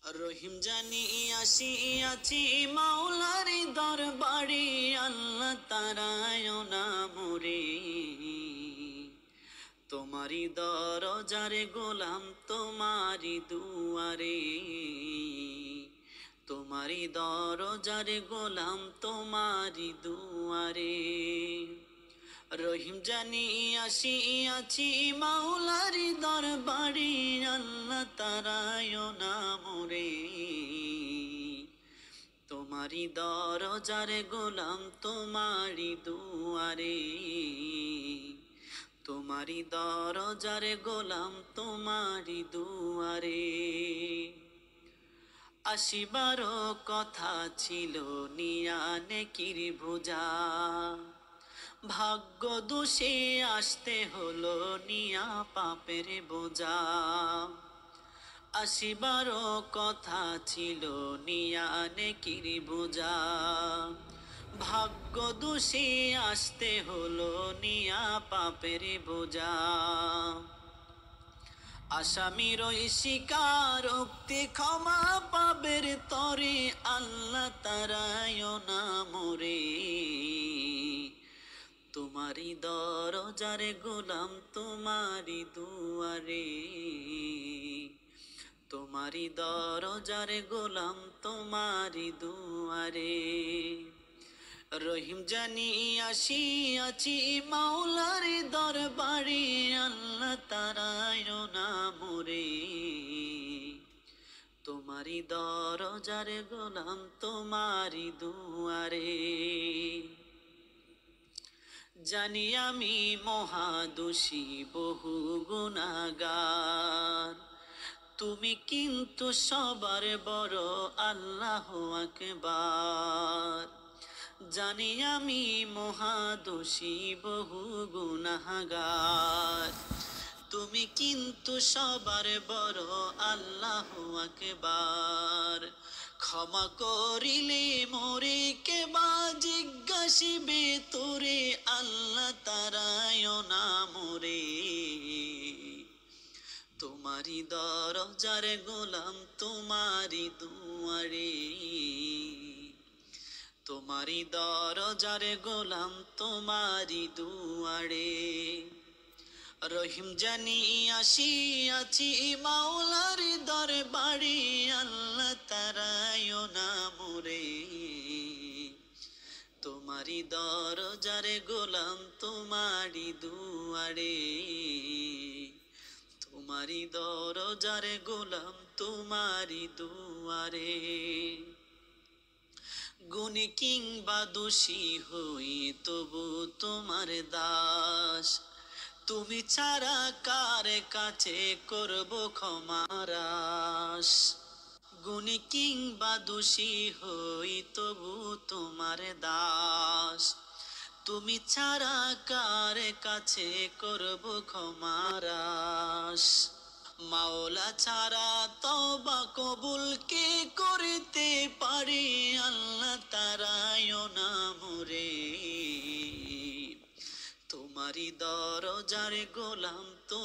রহিম জানি আসিয়াছি মাওলার দরবারে, আল্লাহ তারায় না মোরে। তোমারি দরজারে গোলাম তোমারি দুয়ারে, তোমারি দরজারে গোলাম তোমারি দুয়ারে। রহিম জানি আসিয়াছি মাওলার দরবারে, আল্লাহ তারায় না মোরে। তোমারি দরজারে গোলাম তোমারি দুয়ারে, তোমারি দরজারে গোলাম তোমারি দুয়ারে। আসিবার কথা ছিল নিয়া নেকির বোঝা, ভাগ্য দোষে আসতে হলো নিয়া পাপের বোঝা। আসিবার কথা ছিল নিয়া নেকির বোঝা, ভাগ্য দোষে আসতে হলো নিয়া পাপের বোঝা। আসামির স্বীকারোক্তি ক্ষমা পাবের তরে, আল্লাহ তারায় না মোরে। তোমারি দরজারে গোলাম তোমারি দুয়ারে, তোমারি দরজারে গোলাম তোমারি দুয়ারে। রহিম জানি আসিয়াছি মাওলার দরবারে, আল্লাহ তারায় না মোরে। তোমারি দরজারে গোলাম তোমারি দুয়ারে। জানি আমি মহাদোষী বহু গুনাহগার, তুমি কিন্তু সবার বড় আল্লাহ আকবার। জানি আমি মহাদোষী বহু গুনাহগার, তুমি কিন্তু সবার বড় আল্লাহ আকবার। ক্ষমা করিলে মোরে কেবা জিজ্ঞাসিবে তোরে, আল্লাহ তারায় না মোরে। তোমারি দরজারে গোলাম তোমারি দুয়ারে, তোমারি দরজারে গোলাম তোমারি দুয়ারে। রহিম জানি আসিয়াছি মাওলার দরবারে, আল্লাহ তারায় না মোরে। তোমারি দরজারে গোলাম তোমারি দুয়ারে, তোমারি দরজারে গোলাম তোমারি দুয়ারে। গুণী কিংবা দোষী হই তবু তোমার দাস, তুমি ছাড়া কার কাছে করব ক্ষমার আশ। গুণী কিংবা দোষী হই তবু তোমার দাস, তুমি ছাড়া কার কাছে করব ক্ষমার আশ। মাওলা ছাড়া তওবা কবুল কে করতে পারে, আল্লাহ তারায় না মোরে। তোমারি দরজারে গোলাম তো